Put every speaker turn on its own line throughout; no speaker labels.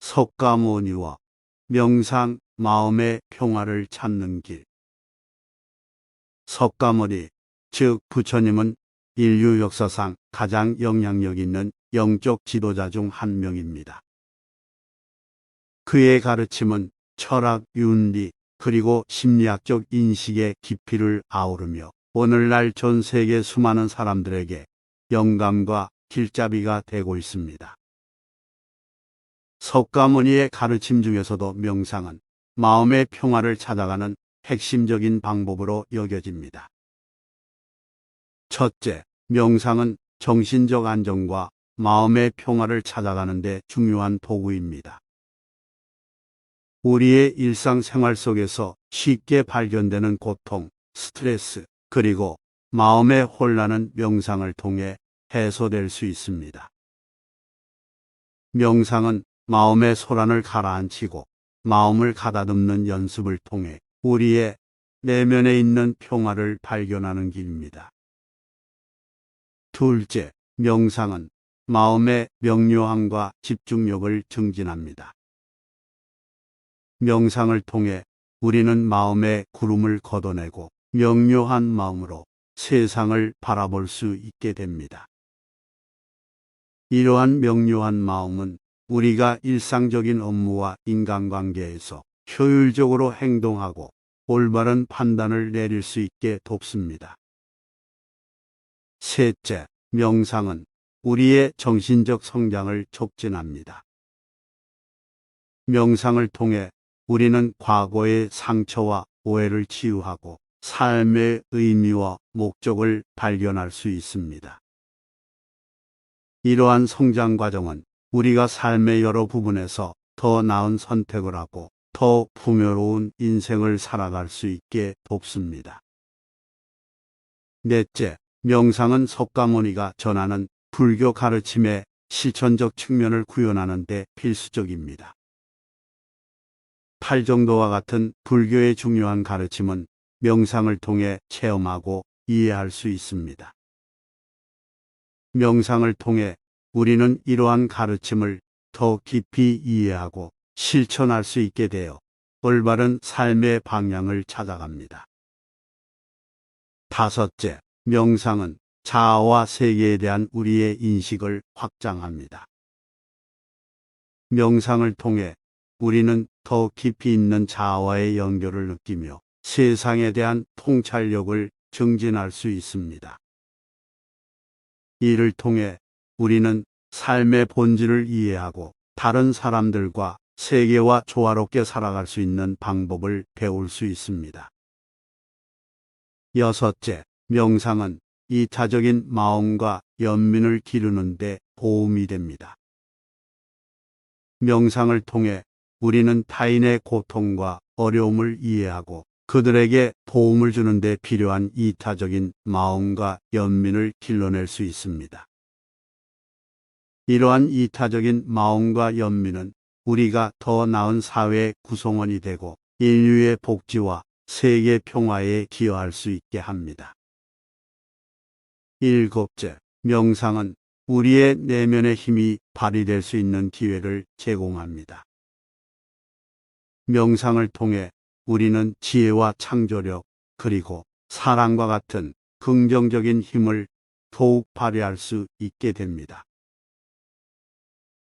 석가모니와 명상, 마음의 평화를 찾는 길. 석가모니, 즉 부처님은 인류 역사상 가장 영향력 있는 영적 지도자 중 한 명입니다. 그의 가르침은 철학, 윤리, 그리고 심리학적 인식의 깊이를 아우르며 오늘날 전 세계 수많은 사람들에게 영감과 길잡이가 되고 있습니다. 석가모니의 가르침 중에서도 명상은 마음의 평화를 찾아가는 핵심적인 방법으로 여겨집니다. 첫째, 명상은 정신적 안정과 마음의 평화를 찾아가는 데 중요한 도구입니다. 우리의 일상생활 속에서 쉽게 발견되는 고통, 스트레스, 그리고 마음의 혼란은 명상을 통해 해소될 수 있습니다. 명상은 마음의 소란을 가라앉히고 마음을 가다듬는 연습을 통해 우리의 내면에 있는 평화를 발견하는 길입니다. 둘째, 명상은 마음의 명료함과 집중력을 증진합니다. 명상을 통해 우리는 마음의 구름을 걷어내고 명료한 마음으로 세상을 바라볼 수 있게 됩니다. 이러한 명료한 마음은 우리가 일상적인 업무와 인간관계에서 효율적으로 행동하고 올바른 판단을 내릴 수 있게 돕습니다. 셋째, 명상은 우리의 정신적 성장을 촉진합니다. 명상을 통해 우리는 과거의 상처와 오해를 치유하고 삶의 의미와 목적을 발견할 수 있습니다. 이러한 성장 과정은 우리가 삶의 여러 부분에서 더 나은 선택을 하고 더 풍요로운 인생을 살아갈 수 있게 돕습니다. 넷째, 명상은 석가모니가 전하는 불교 가르침의 실천적 측면을 구현하는 데 필수적입니다. 팔정도와 같은 불교의 중요한 가르침은 명상을 통해 체험하고 이해할 수 있습니다. 명상을 통해 우리는 이러한 가르침을 더 깊이 이해하고 실천할 수 있게 되어 올바른 삶의 방향을 찾아갑니다. 다섯째, 명상은 자아와 세계에 대한 우리의 인식을 확장합니다. 명상을 통해 우리는 더 깊이 있는 자아와의 연결을 느끼며 세상에 대한 통찰력을 증진할 수 있습니다. 이를 통해 우리는 삶의 본질을 이해하고 다른 사람들과 세계와 조화롭게 살아갈 수 있는 방법을 배울 수 있습니다. 여섯째, 명상은 이타적인 마음과 연민을 기르는 데 도움이 됩니다. 명상을 통해 우리는 타인의 고통과 어려움을 이해하고 그들에게 도움을 주는 데 필요한 이타적인 마음과 연민을 길러낼 수 있습니다. 이러한 이타적인 마음과 연민은 우리가 더 나은 사회의 구성원이 되고 인류의 복지와 세계 평화에 기여할 수 있게 합니다. 일곱째, 명상은 우리의 내면의 힘이 발휘될 수 있는 기회를 제공합니다. 명상을 통해 우리는 지혜와 창조력, 그리고 사랑과 같은 긍정적인 힘을 더욱 발휘할 수 있게 됩니다.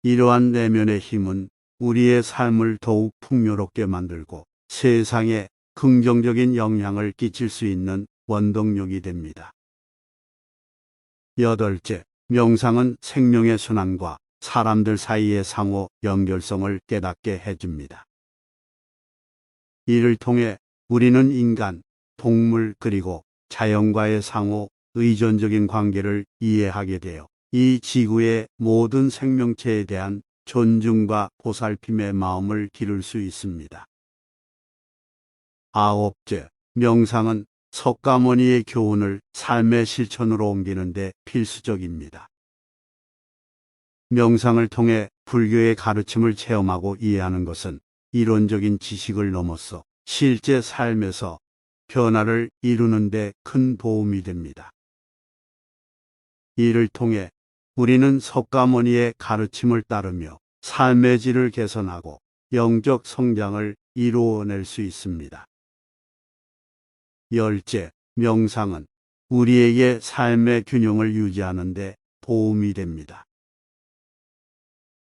이러한 내면의 힘은 우리의 삶을 더욱 풍요롭게 만들고 세상에 긍정적인 영향을 끼칠 수 있는 원동력이 됩니다. 여덟째, 명상은 생명의 순환과 사람들 사이의 상호 연결성을 깨닫게 해줍니다. 이를 통해 우리는 인간, 동물 그리고 자연과의 상호 의존적인 관계를 이해하게 되어 이 지구의 모든 생명체에 대한 존중과 보살핌의 마음을 기를 수 있습니다. 아홉째, 명상은 석가모니의 교훈을 삶의 실천으로 옮기는 데 필수적입니다. 명상을 통해 불교의 가르침을 체험하고 이해하는 것은 이론적인 지식을 넘어서 실제 삶에서 변화를 이루는 데 큰 도움이 됩니다. 이를 통해 우리는 석가모니의 가르침을 따르며 삶의 질을 개선하고 영적 성장을 이루어낼 수 있습니다. 열째, 명상은 우리에게 삶의 균형을 유지하는 데 도움이 됩니다.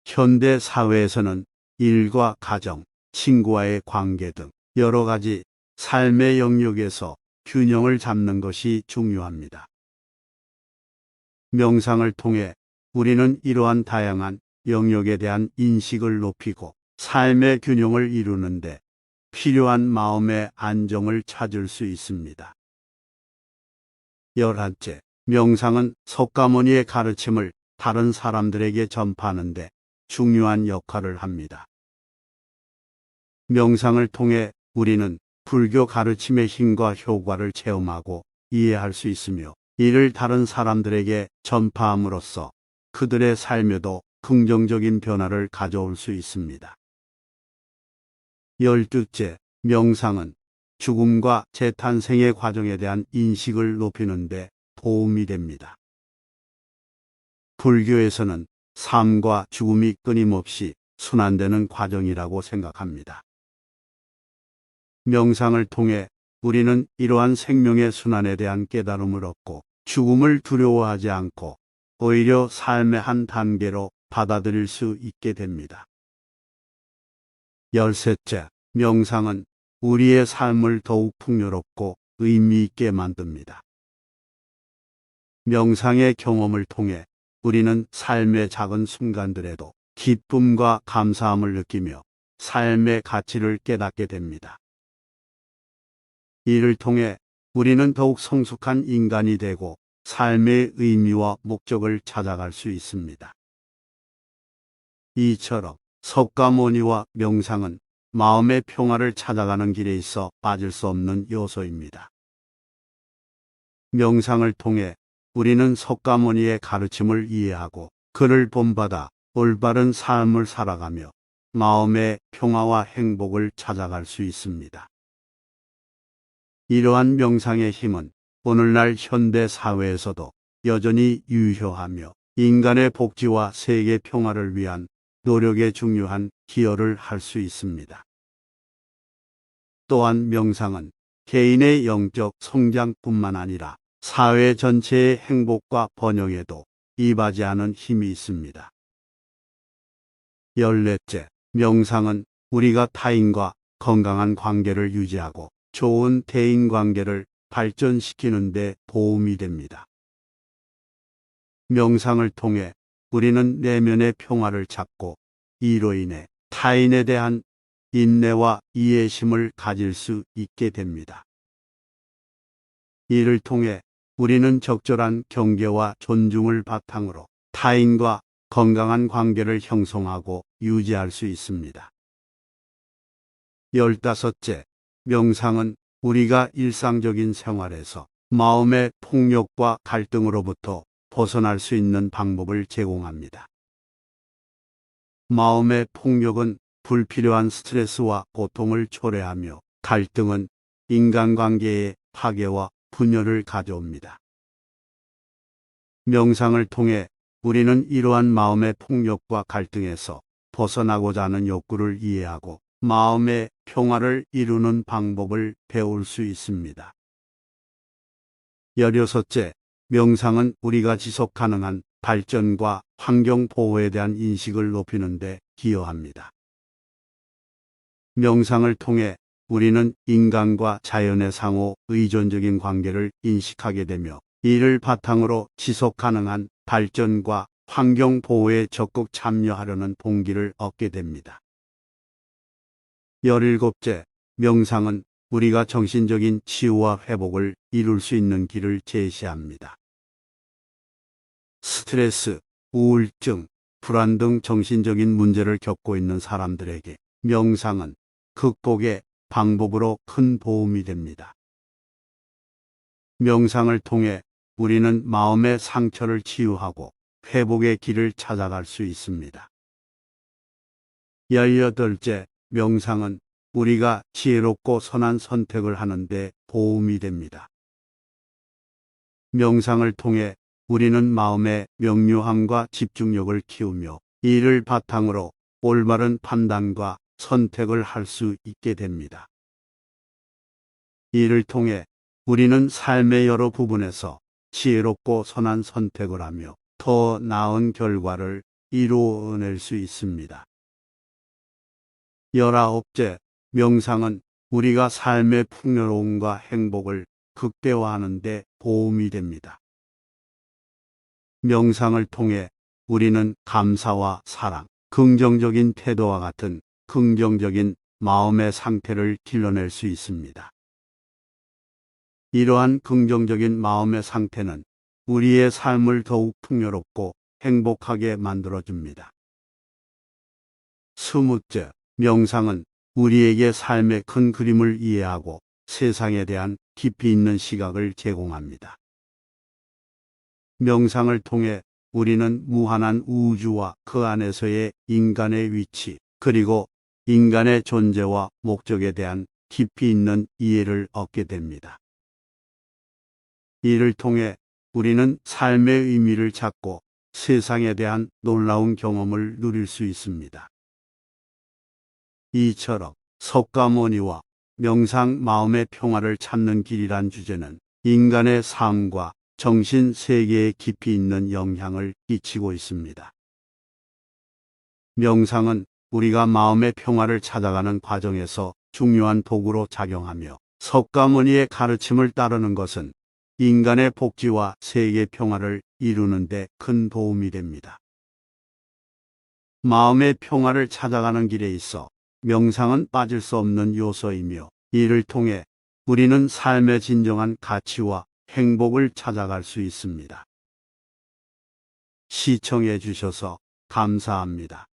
현대 사회에서는 일과 가정, 친구와의 관계 등 여러 가지 삶의 영역에서 균형을 잡는 것이 중요합니다. 명상을 통해 우리는 이러한 다양한 영역에 대한 인식을 높이고 삶의 균형을 이루는데 필요한 마음의 안정을 찾을 수 있습니다. 열한째, 명상은 석가모니의 가르침을 다른 사람들에게 전파하는 데 중요한 역할을 합니다. 명상을 통해 우리는 불교 가르침의 힘과 효과를 체험하고 이해할 수 있으며 이를 다른 사람들에게 전파함으로써 그들의 삶에도 긍정적인 변화를 가져올 수 있습니다. 열둘째, 명상은 죽음과 재탄생의 과정에 대한 인식을 높이는 데 도움이 됩니다. 불교에서는 삶과 죽음이 끊임없이 순환되는 과정이라고 생각합니다. 명상을 통해 우리는 이러한 생명의 순환에 대한 깨달음을 얻고 죽음을 두려워하지 않고 오히려 삶의 한 단계로 받아들일 수 있게 됩니다. 열셋째, 명상은 우리의 삶을 더욱 풍요롭고 의미 있게 만듭니다. 명상의 경험을 통해 우리는 삶의 작은 순간들에도 기쁨과 감사함을 느끼며 삶의 가치를 깨닫게 됩니다. 이를 통해 우리는 더욱 성숙한 인간이 되고 삶의 의미와 목적을 찾아갈 수 있습니다. 이처럼 석가모니와 명상은 마음의 평화를 찾아가는 길에 있어 빠질 수 없는 요소입니다. 명상을 통해 우리는 석가모니의 가르침을 이해하고 그를 본받아 올바른 삶을 살아가며 마음의 평화와 행복을 찾아갈 수 있습니다. 이러한 명상의 힘은 오늘날 현대 사회에서도 여전히 유효하며 인간의 복지와 세계 평화를 위한 노력에 중요한 기여를 할 수 있습니다. 또한 명상은 개인의 영적 성장뿐만 아니라 사회 전체의 행복과 번영에도 이바지하는 힘이 있습니다. 열넷째, 명상은 우리가 타인과 건강한 관계를 유지하고 좋은 대인관계를 발전시키는 데 도움이 됩니다. 명상을 통해 우리는 내면의 평화를 찾고 이로 인해 타인에 대한 인내와 이해심을 가질 수 있게 됩니다. 이를 통해 우리는 적절한 경계와 존중을 바탕으로 타인과 건강한 관계를 형성하고 유지할 수 있습니다. 열다섯째, 명상은 우리가 일상적인 생활에서 마음의 폭력과 갈등으로부터 벗어날 수 있는 방법을 제공합니다. 마음의 폭력은 불필요한 스트레스와 고통을 초래하며 갈등은 인간관계의 파괴와 분열을 가져옵니다. 명상을 통해 우리는 이러한 마음의 폭력과 갈등에서 벗어나고자 하는 욕구를 이해하고 마음의 평화를 이루는 방법을 배울 수 있습니다. 열여섯째, 명상은 우리가 지속 가능한 발전과 환경 보호에 대한 인식을 높이는 데 기여합니다. 명상을 통해 우리는 인간과 자연의 상호 의존적인 관계를 인식하게 되며 이를 바탕으로 지속 가능한 발전과 환경 보호에 적극 참여하려는 동기를 얻게 됩니다. 열일곱째, 명상은 우리가 정신적인 치유와 회복을 이룰 수 있는 길을 제시합니다. 스트레스, 우울증, 불안 등 정신적인 문제를 겪고 있는 사람들에게 명상은 극복의 방법으로 큰 도움이 됩니다. 명상을 통해 우리는 마음의 상처를 치유하고 회복의 길을 찾아갈 수 있습니다. 열여덟째, 명상은 우리가 지혜롭고 선한 선택을 하는 데 도움이 됩니다. 명상을 통해 우리는 마음의 명료함과 집중력을 키우며 이를 바탕으로 올바른 판단과 선택을 할 수 있게 됩니다. 이를 통해 우리는 삶의 여러 부분에서 지혜롭고 선한 선택을 하며 더 나은 결과를 이루어낼 수 있습니다. 19째, 명상은 우리가 삶의 풍요로움과 행복을 극대화하는 데 도움이 됩니다. 명상을 통해 우리는 감사와 사랑, 긍정적인 태도와 같은 긍정적인 마음의 상태를 길러낼 수 있습니다. 이러한 긍정적인 마음의 상태는 우리의 삶을 더욱 풍요롭고 행복하게 만들어줍니다. 20째, 명상은 우리에게 삶의 큰 그림을 이해하고 세상에 대한 깊이 있는 시각을 제공합니다. 명상을 통해 우리는 무한한 우주와 그 안에서의 인간의 위치, 그리고 인간의 존재와 목적에 대한 깊이 있는 이해를 얻게 됩니다. 이를 통해 우리는 삶의 의미를 찾고 세상에 대한 놀라운 경험을 누릴 수 있습니다. 이처럼 석가모니와 명상 마음의 평화를 찾는 길이란 주제는 인간의 삶과 정신 세계에 깊이 있는 영향을 끼치고 있습니다. 명상은 우리가 마음의 평화를 찾아가는 과정에서 중요한 도구로 작용하며 석가모니의 가르침을 따르는 것은 인간의 복지와 세계 평화를 이루는 데 큰 도움이 됩니다. 마음의 평화를 찾아가는 길에 있어 명상은 빠질 수 없는 요소이며 이를 통해 우리는 삶의 진정한 가치와 행복을 찾아갈 수 있습니다. 시청해 주셔서 감사합니다.